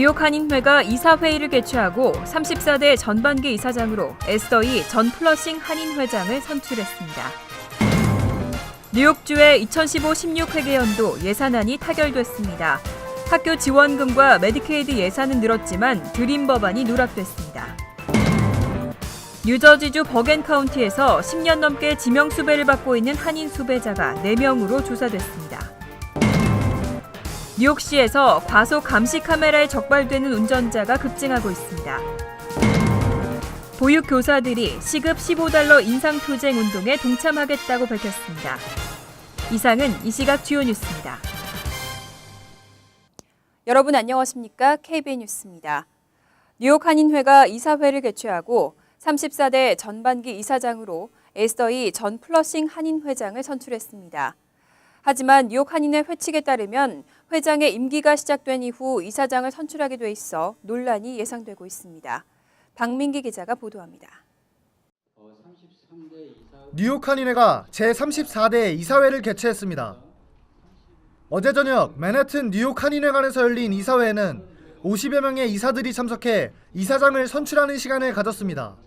뉴욕 한인회가 이사회의를 개최하고 34대 전반기 이사장으로 에스더 이 전 플러싱 한인회장을 선출했습니다. 뉴욕주의 2015-16 회계연도 예산안이 타결됐습니다. 학교 지원금과 메디케이드 예산은 늘었지만 드림 법안이 누락됐습니다. 뉴저지주 버겐 카운티에서 10년 넘게 지명 수배를 받고 있는 한인 수배자가 4명으로 조사됐습니다. 뉴욕시에서 과속 감시 카메라에 적발되는 운전자가 급증하고 있습니다. 보육 교사들이 시급 $15 인상 투쟁 운동에 동참하겠다고 밝혔습니다. 이상은 이 시각 주요 뉴스입니다. 여러분 안녕하십니까? KBN 뉴스입니다. 뉴욕 한인회가 이사회를 개최하고 34대 전반기 이사장으로 에스더 이 전 플러싱 한인회장을 선출했습니다. 하지만 뉴욕 한인회 회칙에 따르면 회장의 임기가 시작된 이후 이사장을 선출하게 돼 있어 논란이 예상되고 있습니다. 박민기 기자가 보도합니다. 뉴욕 한인회가 제34대 이사회를 개최했습니다. 어제 저녁 맨해튼 뉴욕 한인회관에서 열린 이사회에는 50여 명의 이사들이 참석해 이사장을 선출하는 시간을 가졌습니다.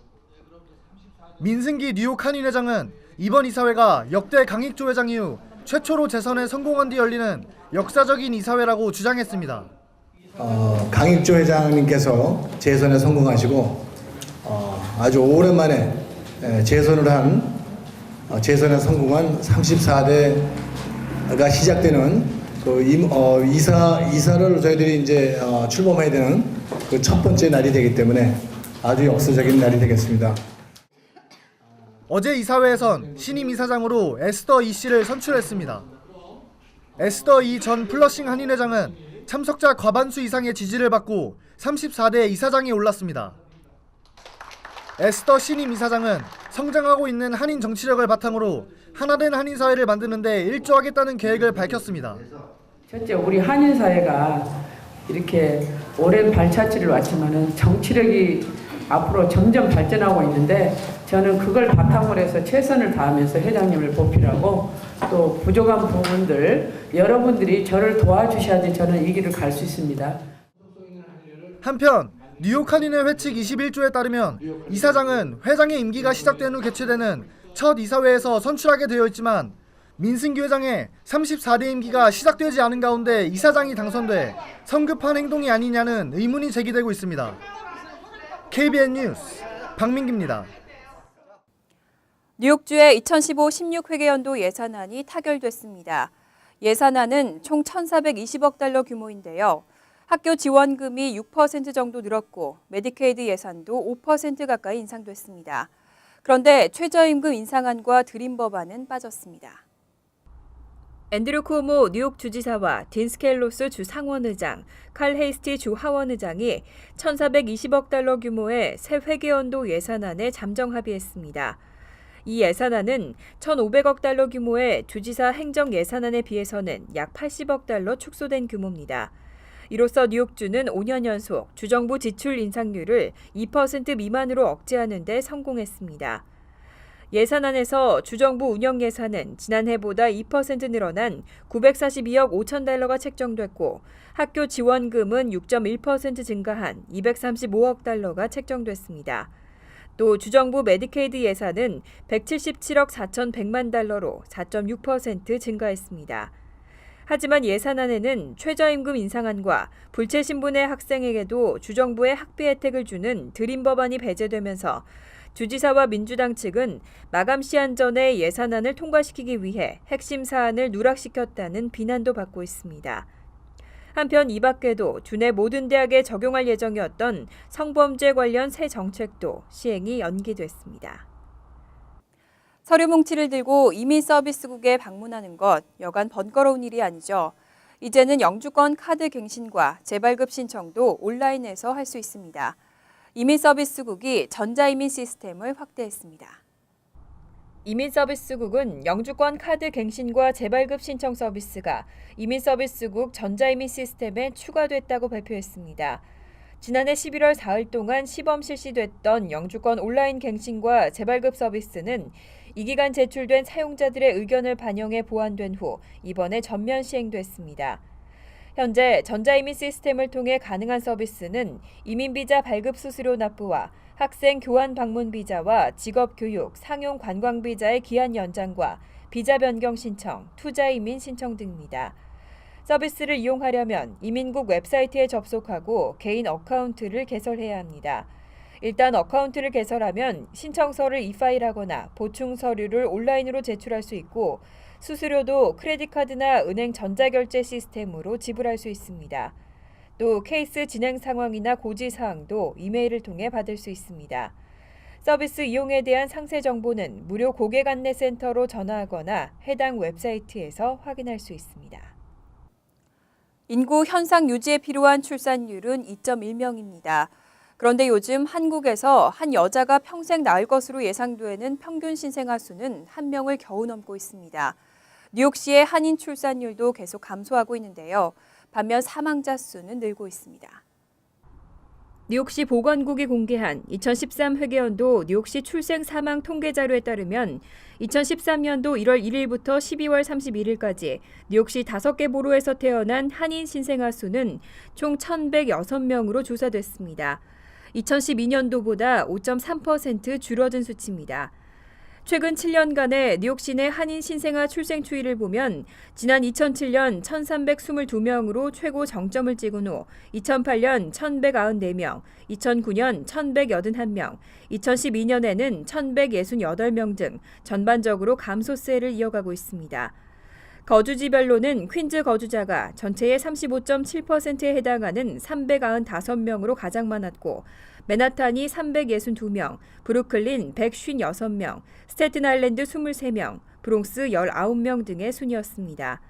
민승기 뉴욕 한인회장은 이번 이사회가 역대 강익조 회장 이후 최초로 재선에 성공한 뒤 열리는 역사적인 이사회라고 주장했습니다. 강익조 회장님께서 재선에 성공하시고 아주 오랜만에 재선에 성공한 34대가 시작되는 그 이사를 저희들이 이제 출범해야 되는 그 첫 번째 날이 되기 때문에 아주 역사적인 날이 되겠습니다. 어제 이사회에선 신임 이사장으로 에스더 이 씨를 선출했습니다. 에스더 이 전 플러싱 한인회장은 참석자 과반수 이상의 지지를 받고 34대 이사장에 올랐습니다. 에스더 신임 이사장은 성장하고 있는 한인 정치력을 바탕으로 하나된 한인 사회를 만드는 데 일조하겠다는 계획을 밝혔습니다. 첫째, 우리 한인 사회가 이렇게 오랜 발자취를 왔지만은 정치력이 앞으로 점점 발전하고 있는데 저는 그걸 바탕으로 해서 최선을 다하면서 회장님을 보필하고 또 부족한 부분들 여러분들이 저를 도와주셔야지 저는 이 길을 갈 수 있습니다. 한편 뉴욕 한인회 회칙 21조에 따르면 이사장은 회장의 임기가 시작된 후 개최되는 첫 이사회에서 선출하게 되어 있지만 민승기 회장의 34대 임기가 시작되지 않은 가운데 이사장이 당선돼 성급한 행동이 아니냐는 의문이 제기되고 있습니다. KBN 뉴스 박민기입니다. 뉴욕주의 2015-16 회계연도 예산안이 타결됐습니다. 예산안은 총 $1,420억 규모인데요. 학교 지원금이 6% 정도 늘었고 메디케이드 예산도 5% 가까이 인상됐습니다. 그런데 최저임금 인상안과 드림 법안은 빠졌습니다. 앤드류 쿠오모 뉴욕 주지사와 딘 스켈로스 주 상원의장, 칼 헤이스티 주 하원의장이 $1,420억 규모의 새 회계연도 예산안에 잠정 합의했습니다. 이 예산안은 $1,500억 규모의 주지사 행정 예산안에 비해서는 약 $80억 축소된 규모입니다. 이로써 뉴욕주는 5년 연속 주정부 지출 인상률을 2% 미만으로 억제하는 데 성공했습니다. 예산안에서 주정부 운영 예산은 지난해보다 2% 늘어난 $942억 5천 책정됐고 학교 지원금은 6.1% 증가한 $235억 책정됐습니다. 또 주정부 메디케이드 예산은 $177억 4,100만 4.6% 증가했습니다. 하지만 예산안에는 최저임금 인상안과 불체 신분의 학생에게도 주정부의 학비 혜택을 주는 드림 법안이 배제되면서 주지사와 민주당 측은 마감 시한 전에 예산안을 통과시키기 위해 핵심 사안을 누락시켰다는 비난도 받고 있습니다. 한편 이 밖에도 주내 모든 대학에 적용할 예정이었던 성범죄 관련 새 정책도 시행이 연기됐습니다. 서류 뭉치를 들고 이민서비스국에 방문하는 것 여간 번거로운 일이 아니죠. 이제는 영주권 카드 갱신과 재발급 신청도 온라인에서 할 수 있습니다. 이민서비스국이 전자이민 시스템을 확대했습니다. 이민서비스국은 영주권 카드 갱신과 재발급 신청 서비스가 이민서비스국 전자이민 시스템에 추가됐다고 발표했습니다. 지난해 11월 4일 동안 시범 실시됐던 영주권 온라인 갱신과 재발급 서비스는 이 기간 제출된 사용자들의 의견을 반영해 보완된 후 이번에 전면 시행됐습니다. 현재 전자이민 시스템을 통해 가능한 서비스는 이민비자 발급 수수료 납부와 학생 교환 방문 비자와 직업교육, 상용 관광 비자의 기한 연장과 비자 변경 신청, 투자 이민 신청 등입니다. 서비스를 이용하려면 이민국 웹사이트에 접속하고 개인 어카운트를 개설해야 합니다. 일단 어카운트를 개설하면 신청서를 이파일하거나 보충 서류를 온라인으로 제출할 수 있고 수수료도 크레딧카드나 은행 전자결제 시스템으로 지불할 수 있습니다. 또 케이스 진행 상황이나 고지사항도 이메일을 통해 받을 수 있습니다. 서비스 이용에 대한 상세 정보는 무료 고객 안내 센터로 전화하거나 해당 웹사이트에서 확인할 수 있습니다. 인구 현상 유지에 필요한 출산율은 2.1명입니다. 그런데 요즘 한국에서 한 여자가 평생 낳을 것으로 예상되는 평균 신생아 수는 1명을 겨우 넘고 있습니다. 뉴욕시의 한인 출산율도 계속 감소하고 있는데요. 반면 사망자 수는 늘고 있습니다. 뉴욕시 보건국이 공개한 2013 회계연도 뉴욕시 출생 사망 통계 자료에 따르면 2013년도 1월 1일부터 12월 31일까지 뉴욕시 5개 보로에서 태어난 한인 신생아 수는 총 1,106명으로 조사됐습니다. 2012년도보다 5.3% 줄어든 수치입니다. 최근 7년간의 뉴욕시 내 한인 신생아 출생 추이를 보면 지난 2007년 1,322명으로 최고 정점을 찍은 후 2008년 1,194명, 2009년 1,181명, 2012년에는 1,168명 등 전반적으로 감소세를 이어가고 있습니다. 거주지별로는 퀸즈 거주자가 전체의 35.7%에 해당하는 395명으로 가장 많았고 맨하탄이 362명, 브루클린 156명, 스태튼 아일랜드 23명, 브롱스 19명 등의 순이었습니다.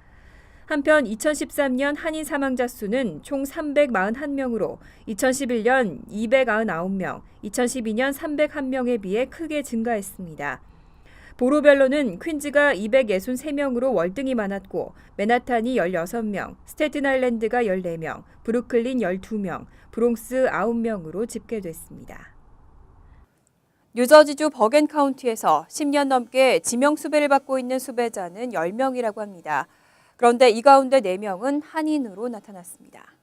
한편 2013년 한인 사망자 수는 총 341명으로 2011년 299명, 2012년 301명에 비해 크게 증가했습니다. 보로별로는 퀸즈가 263명으로 월등히 많았고 맨하탄이 16명, 스태튼 아일랜드가 14명, 브루클린 12명, 브롱스 9명으로 집계됐습니다. 뉴저지주 버겐 카운티에서 10년 넘게 지명 수배를 받고 있는 수배자는 10명이라고 합니다. 그런데 이 가운데 4명은 한인으로 나타났습니다.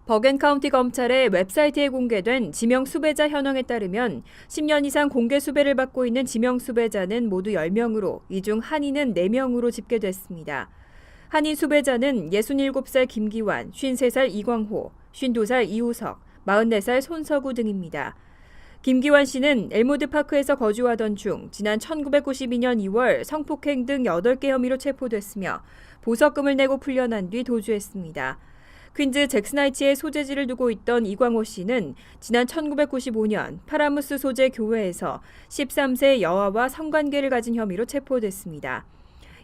버겐 카운티 검찰의 웹사이트에 공개된 지명 수배자 현황에 따르면 10년 이상 공개 수배를 받고 있는 지명 수배자는 모두 10명으로 이 중 한인은 4명으로 집계됐습니다. 한인 수배자는 67살 김기환, 53살 이광호, 52살 이우석, 44살 손서구 등입니다. 김기환 씨는 엘모드 파크에서 거주하던 중 지난 1992년 2월 성폭행 등 8개 혐의로 체포됐으며 보석금을 내고 풀려난 뒤 도주했습니다. 퀸즈 잭슨하이츠에 소재지를 두고 있던 이광호 씨는 지난 1995년 파라무스 소재 교회에서 13세 여아와 성관계를 가진 혐의로 체포됐습니다.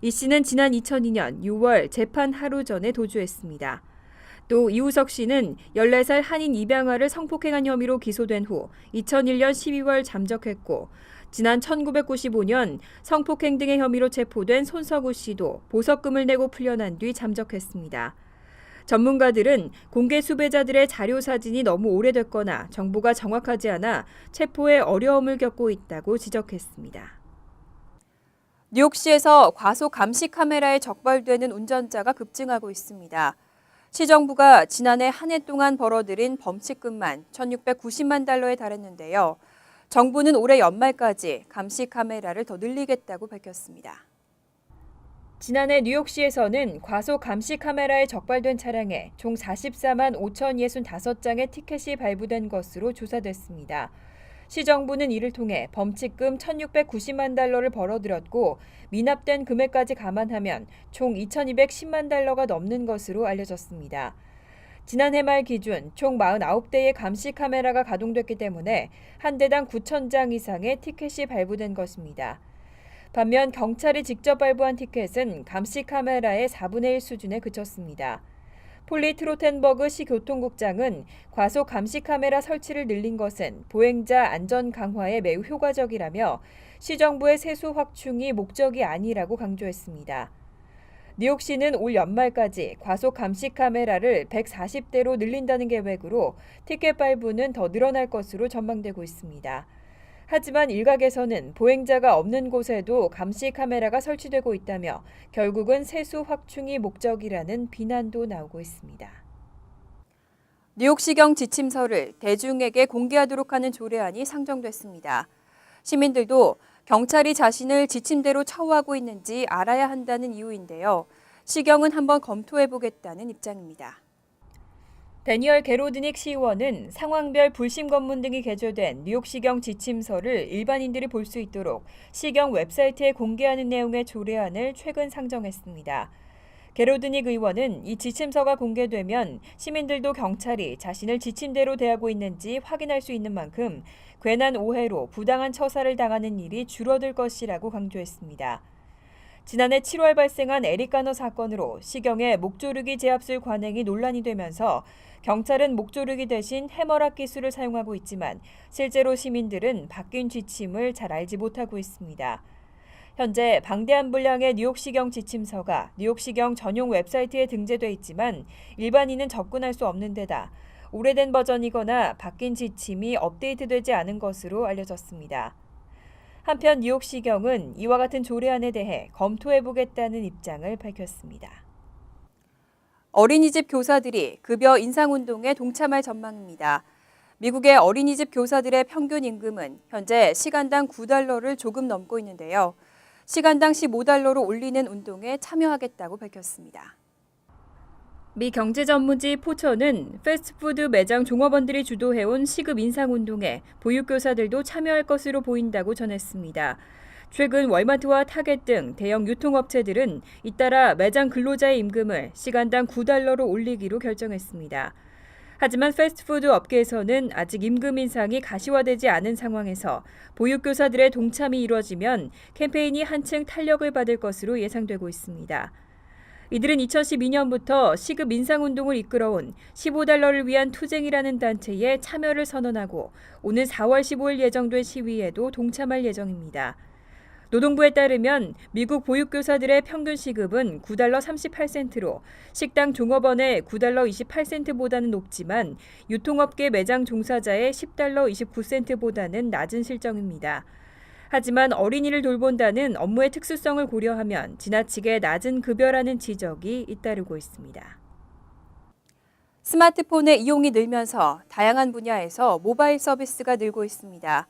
이 씨는 지난 2002년 6월 재판 하루 전에 도주했습니다. 또 이우석 씨는 14살 한인 입양아를 성폭행한 혐의로 기소된 후 2001년 12월 잠적했고 지난 1995년 성폭행 등의 혐의로 체포된 손서구 씨도 보석금을 내고 풀려난 뒤 잠적했습니다. 전문가들은 공개 수배자들의 자료 사진이 너무 오래됐거나 정보가 정확하지 않아 체포에 어려움을 겪고 있다고 지적했습니다. 뉴욕시에서 과속 감시 카메라에 적발되는 운전자가 급증하고 있습니다. 시정부가 지난해 한 해 동안 벌어들인 범칙금만 1,690만 달러에 달했는데요. 정부는 올해 연말까지 감시 카메라를 더 늘리겠다고 밝혔습니다. 지난해 뉴욕시에서는 과속 감시 카메라에 적발된 차량에 총 44만 5,065장의 티켓이 발부된 것으로 조사됐습니다. 시정부는 이를 통해 범칙금 1,690만 달러를 벌어들였고 미납된 금액까지 감안하면 총 2,210만 달러가 넘는 것으로 알려졌습니다. 지난해 말 기준 총 49대의 감시 카메라가 가동됐기 때문에 한 대당 9,000장 이상의 티켓이 발부된 것입니다. 반면 경찰이 직접 발부한 티켓은 감시 카메라의 4분의 1 수준에 그쳤습니다. 폴리 트로텐버그 시 교통국장은 과속 감시 카메라 설치를 늘린 것은 보행자 안전 강화에 매우 효과적이라며 시정부의 세수 확충이 목적이 아니라고 강조했습니다. 뉴욕시는 올 연말까지 과속 감시 카메라를 140대로 늘린다는 계획으로 티켓 발부는 더 늘어날 것으로 전망되고 있습니다. 하지만 일각에서는 보행자가 없는 곳에도 감시 카메라가 설치되고 있다며 결국은 세수 확충이 목적이라는 비난도 나오고 있습니다. 뉴욕시경 지침서를 대중에게 공개하도록 하는 조례안이 상정됐습니다. 시민들도 경찰이 자신을 지침대로 처우하고 있는지 알아야 한다는 이유인데요. 시경은 한번 검토해보겠다는 입장입니다. 데니얼 게로드닉 시의원은 상황별 불심 검문 등이 개조된 뉴욕시경 지침서를 일반인들이 볼 수 있도록 시경 웹사이트에 공개하는 내용의 조례안을 최근 상정했습니다. 게로드닉 의원은 이 지침서가 공개되면 시민들도 경찰이 자신을 지침대로 대하고 있는지 확인할 수 있는 만큼 괜한 오해로 부당한 처사를 당하는 일이 줄어들 것이라고 강조했습니다. 지난해 7월 발생한 에릭 가너 사건으로 시경의 목조르기 제압술 관행이 논란이 되면서 경찰은 목조르기 대신 해머락 기술을 사용하고 있지만 실제로 시민들은 바뀐 지침을 잘 알지 못하고 있습니다. 현재 방대한 분량의 뉴욕시경 지침서가 뉴욕시경 전용 웹사이트에 등재돼 있지만 일반인은 접근할 수 없는 데다 오래된 버전이거나 바뀐 지침이 업데이트되지 않은 것으로 알려졌습니다. 한편 뉴욕시경은 이와 같은 조례안에 대해 검토해보겠다는 입장을 밝혔습니다. 어린이집 교사들이 급여 인상운동에 동참할 전망입니다. 미국의 어린이집 교사들의 평균 임금은 현재 시간당 $9를 조금 넘고 있는데요. 시간당 $15로 올리는 운동에 참여하겠다고 밝혔습니다. 미 경제전문지 포처는 패스트푸드 매장 종업원들이 주도해온 시급 인상운동에 보육교사들도 참여할 것으로 보인다고 전했습니다. 최근 월마트와 타겟 등 대형 유통업체들은 잇따라 매장 근로자의 임금을 시간당 $9로 올리기로 결정했습니다. 하지만 패스트푸드 업계에서는 아직 임금 인상이 가시화되지 않은 상황에서 보육교사들의 동참이 이루어지면 캠페인이 한층 탄력을 받을 것으로 예상되고 있습니다. 이들은 2012년부터 시급 인상운동을 이끌어온 $15를 위한 투쟁이라는 단체에 참여를 선언하고 오는 4월 15일 예정된 시위에도 동참할 예정입니다. 노동부에 따르면 미국 보육교사들의 평균 시급은 $9.38로 식당 종업원의 $9.28보다는 높지만 유통업계 매장 종사자의 $10.29보다는 낮은 실정입니다. 하지만 어린이를 돌본다는 업무의 특수성을 고려하면 지나치게 낮은 급여라는 지적이 잇따르고 있습니다. 스마트폰의 이용이 늘면서 다양한 분야에서 모바일 서비스가 늘고 있습니다.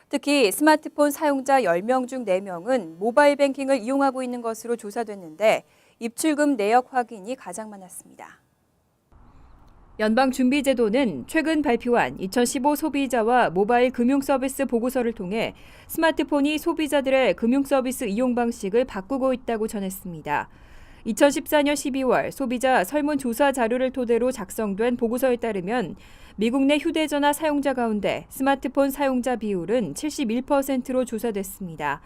특히 스마트폰 사용자 10명 중 4명은 모바일 뱅킹을 이용하고 있는 것으로 조사됐는데 입출금 내역 확인이 가장 많았습니다. 연방준비제도는 최근 발표한 2015 소비자와 모바일 금융서비스 보고서를 통해 스마트폰이 소비자들의 금융서비스 이용 방식을 바꾸고 있다고 전했습니다. 2014년 12월 소비자 설문조사 자료를 토대로 작성된 보고서에 따르면 미국 내 휴대전화 사용자 가운데 스마트폰 사용자 비율은 71%로 조사됐습니다.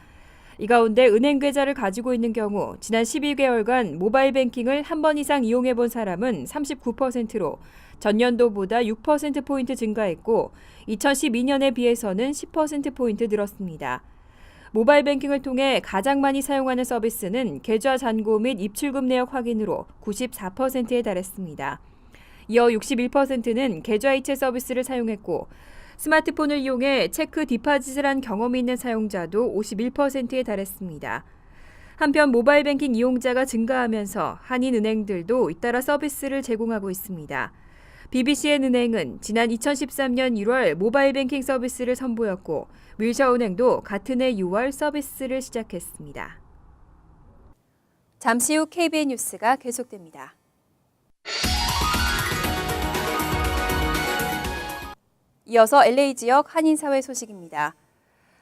이 가운데 은행 계좌를 가지고 있는 경우 지난 12개월간 모바일 뱅킹을 한 번 이상 이용해 본 사람은 39%로 전년도보다 6%포인트 증가했고 2012년에 비해서는 10%포인트 늘었습니다. 모바일 뱅킹을 통해 가장 많이 사용하는 서비스는 계좌 잔고 및 입출금 내역 확인으로 94%에 달했습니다. 이어 61%는 계좌 이체 서비스를 사용했고 스마트폰을 이용해 체크 디파짓을 한 경험이 있는 사용자도 51%에 달했습니다. 한편 모바일 뱅킹 이용자가 증가하면서 한인은행들도 잇따라 서비스를 제공하고 있습니다. BBCN은행은 지난 2013년 1월 모바일 뱅킹 서비스를 선보였고 윌셔은행도 같은 해 6월 서비스를 시작했습니다. 잠시 후 KBN 뉴스가 계속됩니다. 이어서 LA 지역 한인사회 소식입니다.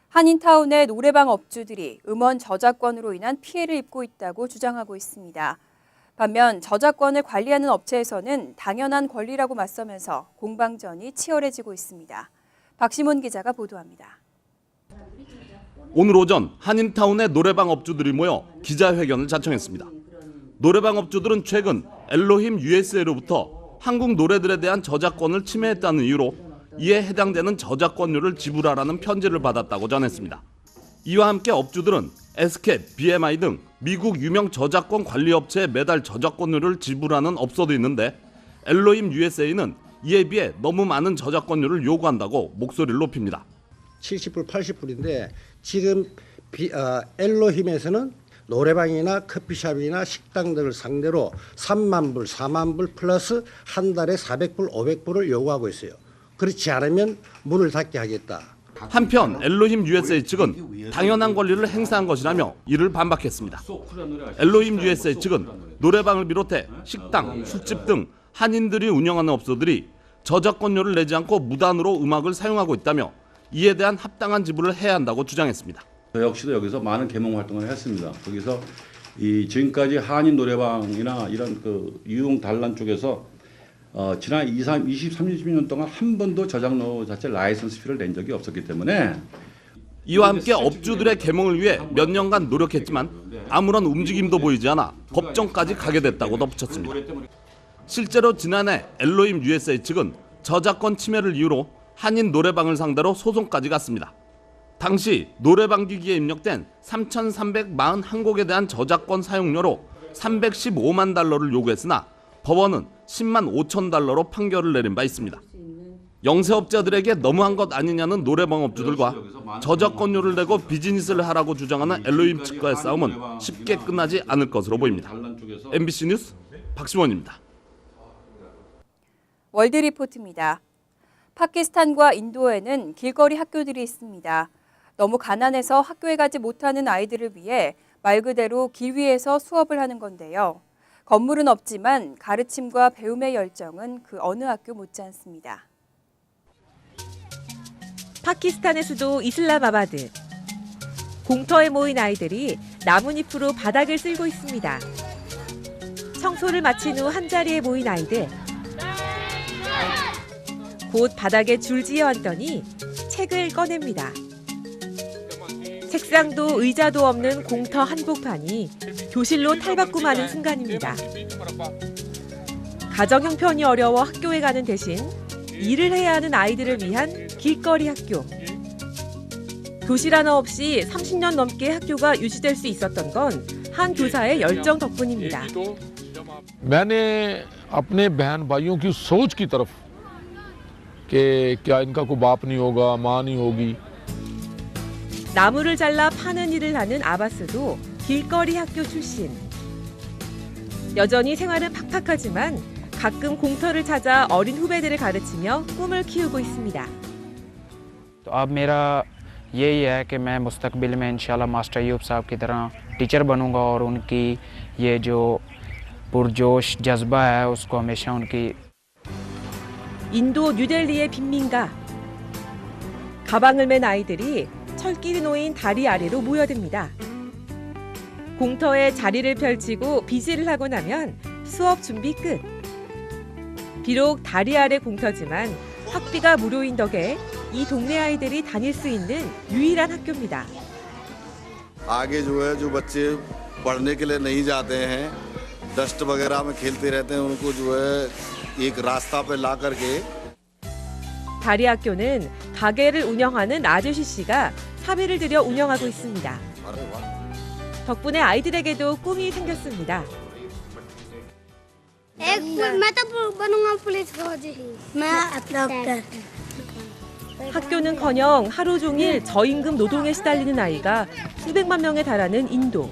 한인타운의 노래방 업주들이 음원 저작권으로 인한 피해를 입고 있다고 주장하고 있습니다. 반면 저작권을 관리하는 업체에서는 당연한 권리라고 맞서면서 공방전이 치열해지고 있습니다. 박시문 기자가 보도합니다. 오늘 오전 한인타운의 노래방 업주들이 모여 기자회견을 자청했습니다. 노래방 업주들은 최근 엘로힘 USA로부터 한국 노래들에 대한 저작권을 침해했다는 이유로 이에 해당되는 저작권료를 지불하라는 편지를 받았다고 전했습니다. 이와 함께 업주들은 에스켓, BMI 등 미국 유명 저작권 관리업체에 매달 저작권료를 지불하는 업소도 있는데 엘로힘 USA는 이에 비해 너무 많은 저작권료를 요구한다고 목소리를 높입니다. 70불, 80불인데 지금 엘로힘에서는 노래방이나 커피숍이나 식당들을 상대로 3만 불, 4만 불 플러스 한 달에 400불, 500불을 요구하고 있어요. 그렇지 않으면 문을 닫게 하겠다. 한편 엘로힘 USA 측은 당연한 권리를 행사한 것이라며 이를 반박했습니다. 엘로힘 USA 측은 노래방을 비롯해 식당, 술집 등 한인들이 운영하는 업소들이 저작권료를 내지 않고 무단으로 음악을 사용하고 있다며 이에 대한 합당한 지불을 해야 한다고 주장했습니다. 저 역시도 여기서 많은 계몽 활동을 했습니다. 거기서 지금까지 한인 노래방이나 이런 그 유흥 단란 쪽에서 지난 30년 동안 한 번도 저작료 자체 라이선스 피를 낸 적이 없었기 때문에 이와 함께 업주들의 계몽을 위해 몇 년간 노력했지만 아무런 움직임도 보이지 않아 법정까지 가게 됐다고 덧붙였습니다. 실제로 지난해 엘로힘 USA 측은 저작권 침해를 이유로 한인 노래방을 상대로 소송까지 갔습니다. 당시 노래방 기기에 입력된 3,341곡에 대한 저작권 사용료로 315만 달러를 요구했으나 법원은 10만 5천 달러로 판결을 내린 바 있습니다. 영세업자들에게 너무한 것 아니냐는 노래방 업주들과 저작권료를 내고 비즈니스를 하라고 주장하는 엘로힘 측과의 싸움은 쉽게 끝나지 않을 것으로 보입니다. MBC 뉴스 박시원입니다. 월드리포트입니다. 파키스탄과 인도에는 길거리 학교들이 있습니다. 너무 가난해서 학교에 가지 못하는 아이들을 위해 말 그대로 길 위에서 수업을 하는 건데요. 건물은 없지만 가르침과 배움의 열정은 그 어느 학교 못지않습니다. 파키스탄의 수도 이슬라마바드. 공터에 모인 아이들이 나뭇잎으로 바닥을 쓸고 있습니다. 청소를 마친 후 한자리에 모인 아이들. 곧 바닥에 줄지어 앉더니 책을 꺼냅니다. 책상도 의자도 없는 공터 한복판이 교실로 탈바꿈하는 순간입니다. 가정 형편이 어려워 학교에 가는 대신 일을 해야 하는 아이들을 위한 길거리 학교. 교실 하나 없이 30년 넘게 학교가 유지될 수 있었던 건 한 교사의 열정 덕분입니다. मैंने अपने बहन भाइयों की सोच की तरफ कि क्या इनका कोई बाप नहीं होगा, माँ नहीं होगी. 나무를 잘라 파는 일을 하는 아바스도 길거리 학교 출신. 여전히 생활은 팍팍하지만 가끔 공터를 찾아 어린 후배들을 가르치며 꿈을 키우고 있습니다. तो अब मेरा यही है कि मैं मुस्तकबिल में इंशाल्लाह मास्टर अयूब साहब की तरह टीचर बनूंगा और उनकी ये जो पुरजोश जज्बा है उसको हमेशा उनकी 인도 뉴델리의 빈민가. 가방을 맨 아이들이 철길이 놓인 다리 아래로 모여듭니다. 공터에 자리를 펼치고 비지를 하고 나면 수업 준비 끝. 비록 다리 아래 공터지만 학비가 무료인 덕에 이 동네 아이들이 다닐 수 있는 유일한 학교입니다. आगे जो बच्चे पढ़ने के लिए नहीं जाते हैं डस्ट वगैरह में खेलते रहते हैं उनको एक रास्ता पे ला करके 다리 학교는 가게를 운영하는 아저씨 씨가 사비를 들여 운영하고 있습니다. 덕분에 아이들에게도 꿈이 생겼습니다. 학교는커녕 하루 종일 저임금 노동에 시달리는 아이가 수백만 명에 달하는 인도.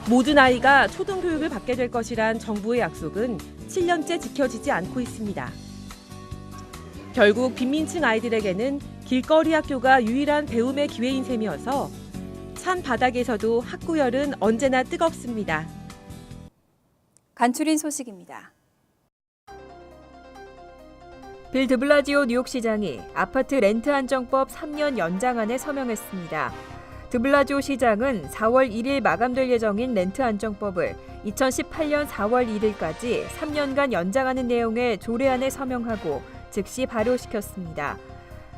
모든 아이가 초등교육을 받게 될 것이란 정부의 약속은 7년째 지켜지지 않고 있습니다. 결국 빈민층 아이들에게는 길거리 학교가 유일한 배움의 기회인 셈이어서 산 바닥에서도 학구열은 언제나 뜨겁습니다. 간추린 소식입니다. 빌 드블라지오 뉴욕시장이 아파트 렌트 안정법 3년 연장안에 서명했습니다. 드블라지오 시장은 4월 1일 마감될 예정인 렌트 안정법을 2018년 4월 1일까지 3년간 연장하는 내용의 조례안에 서명하고 즉시 발효시켰습니다.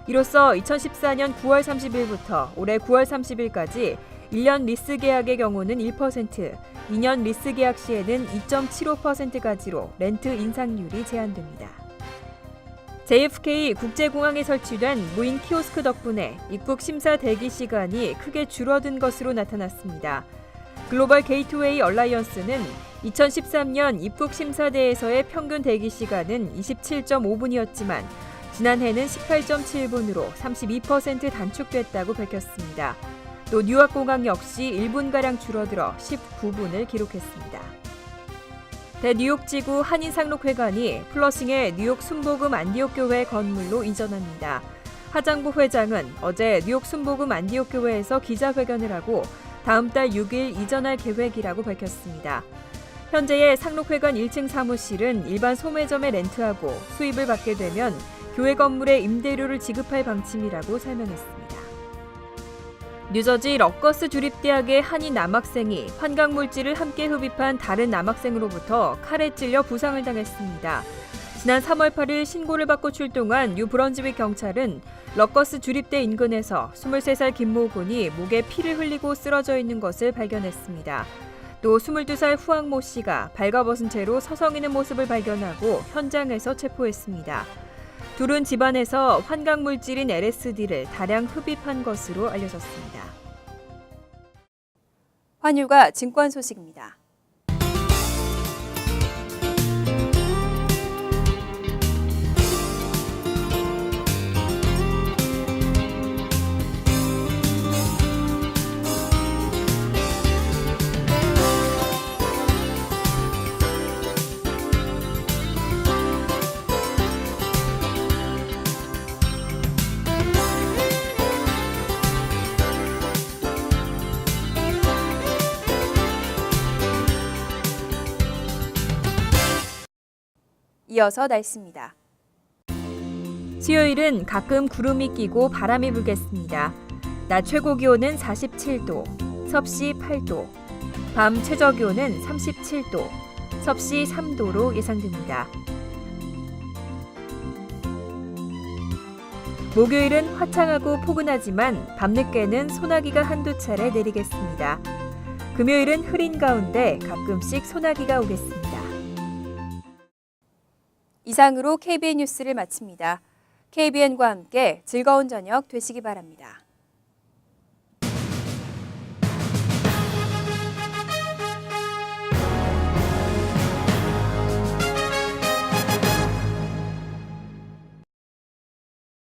이로써 2014년 9월 30일부터 올해 9월 30일까지 1년 리스 계약의 경우는 1%, 2년 리스 계약 시에는 2.75%까지로 렌트 인상률이 제한됩니다. JFK 국제공항에 설치된 무인 키오스크 덕분에 입국 심사 대기 시간이 크게 줄어든 것으로 나타났습니다. 글로벌 게이트웨이 얼라이언스는 2013년 입국 심사대에서의 평균 대기 시간은 27.5분이었지만 지난해는 18.7분으로 32% 단축됐다고 밝혔습니다. 또 뉴욕공항 역시 1분가량 줄어들어 19분을 기록했습니다. 대뉴욕지구 한인상록회관이 플러싱의 뉴욕 순복음 안디옥교회 건물로 이전합니다. 하장부 회장은 어제 뉴욕 순복음 안디옥교회에서 기자회견을 하고 다음 달 6일 이전할 계획이라고 밝혔습니다. 현재의 상록회관 1층 사무실은 일반 소매점에 렌트하고 수입을 받게 되면 교회 건물의 임대료를 지급할 방침이라고 설명했습니다. 뉴저지 러커스 주립대학의 한인 남학생이 환각물질을 함께 흡입한 다른 남학생으로부터 칼에 찔려 부상을 당했습니다. 지난 3월 8일 신고를 받고 출동한 뉴 브런즈윅 경찰은 러커스 주립대 인근에서 23살 김모 군이 목에 피를 흘리고 쓰러져 있는 것을 발견했습니다. 또 22살 후앙모 씨가 발가벗은 채로 서성이는 모습을 발견하고 현장에서 체포했습니다. 둘은 집안에서 환각물질인 LSD를 다량 흡입한 것으로 알려졌습니다. 환율과 증권 소식입니다. 이어서 날씨입니다. 수요일은 가끔 구름이 끼고 바람이 불겠습니다. 낮 최고 기온은 47도, 섭씨 8도, 밤 최저 기온은 37도, 섭씨 3도로 예상됩니다. 목요일은 화창하고 포근하지만 밤늦게는 소나기가 한두 차례 내리겠습니다. 금요일은 흐린 가운데 가끔씩 소나기가 오겠습니다. 이상으로 KBN 뉴스를 마칩니다. KBN과 함께 즐거운 저녁 되시기 바랍니다.